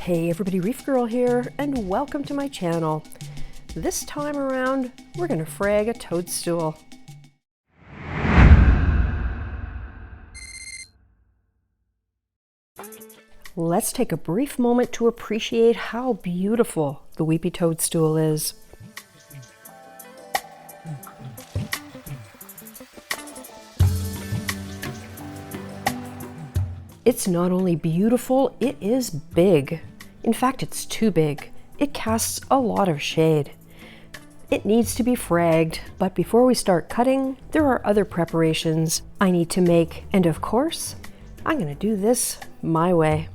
Hey everybody, Reefgrrl here, and welcome to my channel. This time around, we're going to frag a toadstool. Let's take a brief moment to appreciate how beautiful the Weepy Toadstool is. It's not only beautiful, it is big. In fact, it's too big. It casts a lot of shade. It needs to be fragged, but before we start cutting, there are other preparations I need to make. And of course, I'm going to do this my way.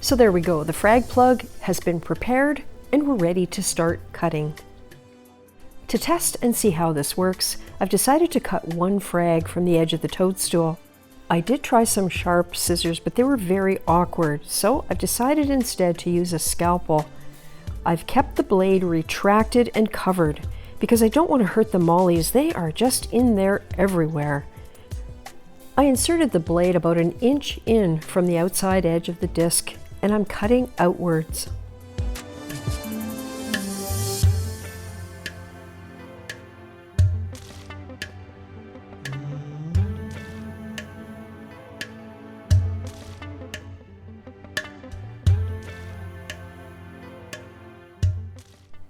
So there we go, the frag plug has been prepared and we're ready to start cutting. To test and see how this works, I've decided to cut one frag from the edge of the toadstool. I did try some sharp scissors, but they were very awkward, so I've decided instead to use a scalpel. I've kept the blade retracted and covered because I don't want to hurt the mollies. They are just in there everywhere. I inserted the blade about an inch in from the outside edge of the disc, and I'm cutting outwards.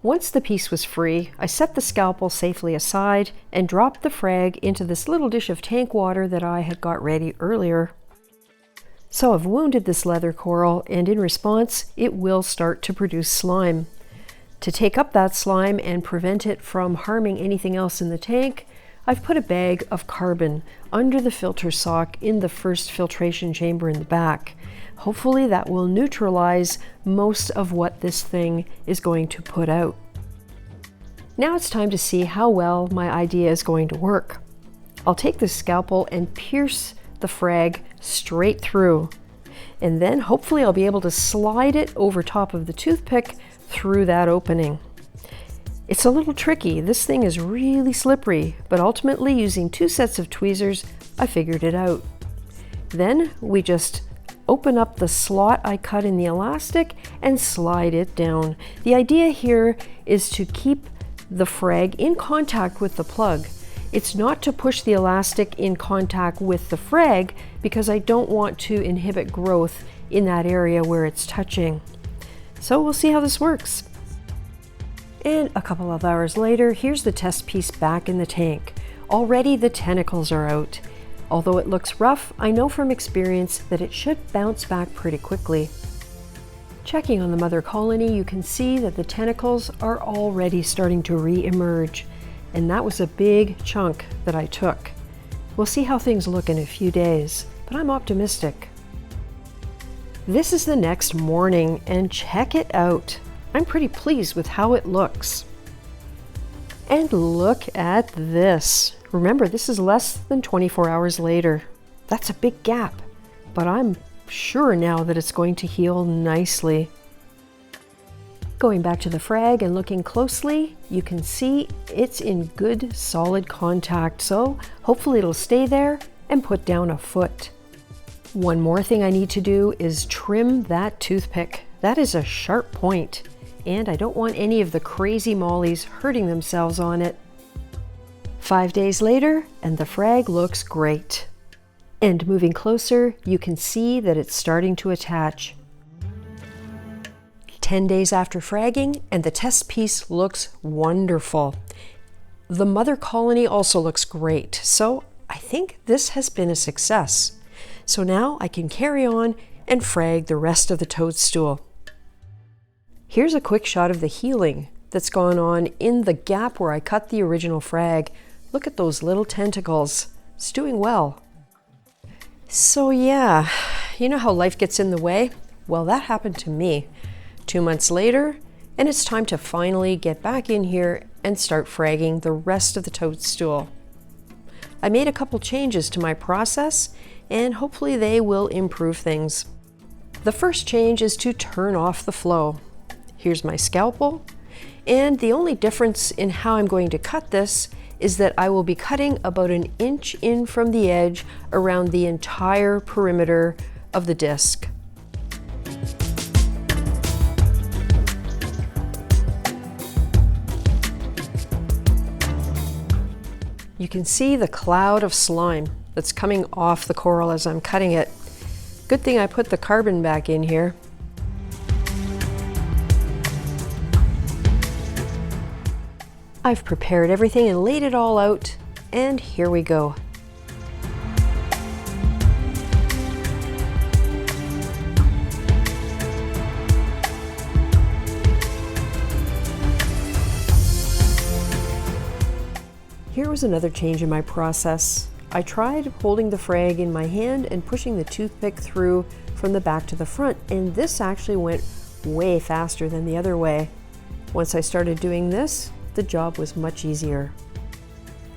Once the piece was free, I set the scalpel safely aside and dropped the frag into this little dish of tank water that I had got ready earlier. So I've wounded this leather coral, and in response, it will start to produce slime. To take up that slime and prevent it from harming anything else in the tank, I've put a bag of carbon under the filter sock in the first filtration chamber in the back. Hopefully that will neutralize most of what this thing is going to put out. Now it's time to see how well my idea is going to work. I'll take the scalpel and pierce the frag straight through, and then hopefully I'll be able to slide it over top of the toothpick through that opening. It's a little tricky. This thing is really slippery, but ultimately using 2 sets of tweezers, I figured it out. Then we just open up the slot I cut in the elastic and slide it down. The idea here is to keep the frag in contact with the plug. It's not to push the elastic in contact with the frag because I don't want to inhibit growth in that area where it's touching. So we'll see how this works. And a couple of hours later, here's the test piece back in the tank. Already the tentacles are out. Although it looks rough, I know from experience that it should bounce back pretty quickly. Checking on the mother colony, you can see that the tentacles are already starting to re-emerge. And that was a big chunk that I took. We'll see how things look in a few days, but I'm optimistic. This is the next morning, and check it out. I'm pretty pleased with how it looks. And look at this. Remember, this is less than 24 hours later. That's a big gap, but I'm sure now that it's going to heal nicely. Going back to the frag and looking closely, you can see it's in good solid contact, so hopefully it'll stay there and put down a foot. One more thing I need to do is trim that toothpick. That is a sharp point, and I don't want any of the crazy mollies hurting themselves on it. 5 days later, and the frag looks great. And moving closer, you can see that it's starting to attach. 10 days after fragging, and the test piece looks wonderful. The mother colony also looks great, so I think this has been a success. So now I can carry on and frag the rest of the toadstool. Here's a quick shot of the healing that's gone on in the gap where I cut the original frag. Look at those little tentacles. It's doing well. So yeah, you know how life gets in the way? Well, that happened to me. 2 months later, and it's time to finally get back in here and start fragging the rest of the toadstool. I made a couple changes to my process, and hopefully they will improve things. The first change is to turn off the flow. Here's my scalpel, and the only difference in how I'm going to cut this is that I will be cutting about 1 inch in from the edge around the entire perimeter of the disc. You can see the cloud of slime that's coming off the coral as I'm cutting it. Good thing I put the carbon back in here. I've prepared everything and laid it all out, and here we go. Here was another change in my process. I tried holding the frag in my hand and pushing the toothpick through from the back to the front, and this actually went way faster than the other way. Once I started doing this, the job was much easier.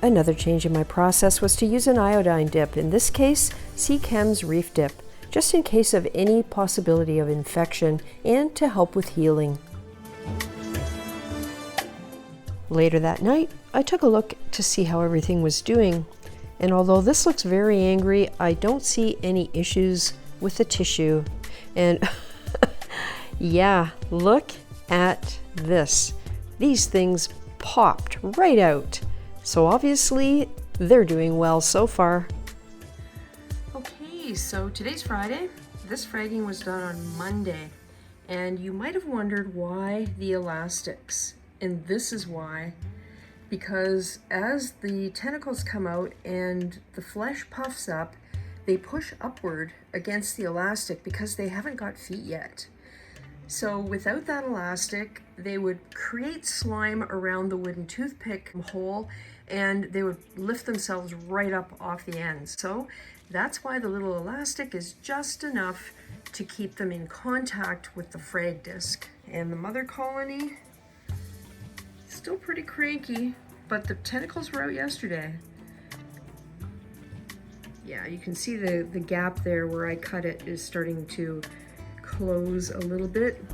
Another change in my process was to use an iodine dip, in this case, Seachem's Reef Dip, just in case of any possibility of infection and to help with healing. Later that night, I took a look to see how everything was doing, and although this looks very angry, I don't see any issues with the tissue. And yeah, look at this. These things popped right out. So obviously they're doing well so far. Okay, so today's Friday. This fragging was done on Monday, and you might have wondered why the elastics. And this is why. Because as the tentacles come out and the flesh puffs up, they push upward against the elastic because they haven't got feet yet. So without that elastic, they would create slime around the wooden toothpick hole, and they would lift themselves right up off the ends. So that's why the little elastic is just enough to keep them in contact with the frag disc. And the mother colony, still pretty cranky, but the tentacles were out yesterday. Yeah, you can see the gap there where I cut it is starting to close a little bit.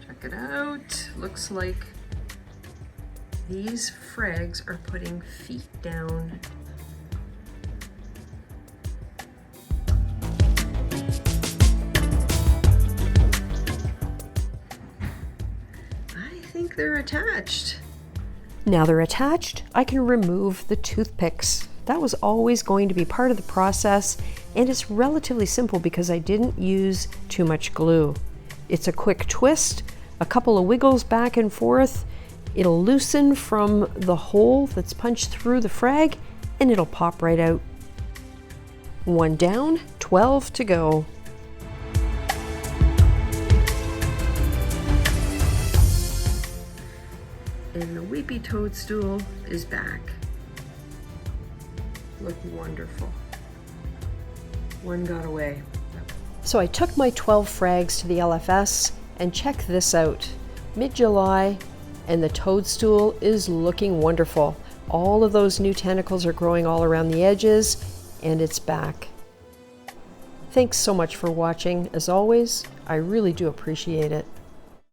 Check it out. Looks like these frags are putting feet down. I think they're attached. Now they're attached, I can remove the toothpicks. That was always going to be part of the process, and it's relatively simple because I didn't use too much glue. It's a quick twist, a couple of wiggles back and forth. It'll loosen from the hole that's punched through the frag, and it'll pop right out. 1 down, 12 to go. And the Weepy Toadstool is back. Look wonderful. One got away. So I took my 12 frags to the LFS, and check this out. Mid-July, and the toadstool is looking wonderful. All of those new tentacles are growing all around the edges, and it's back. Thanks so much for watching. As always, I really do appreciate it.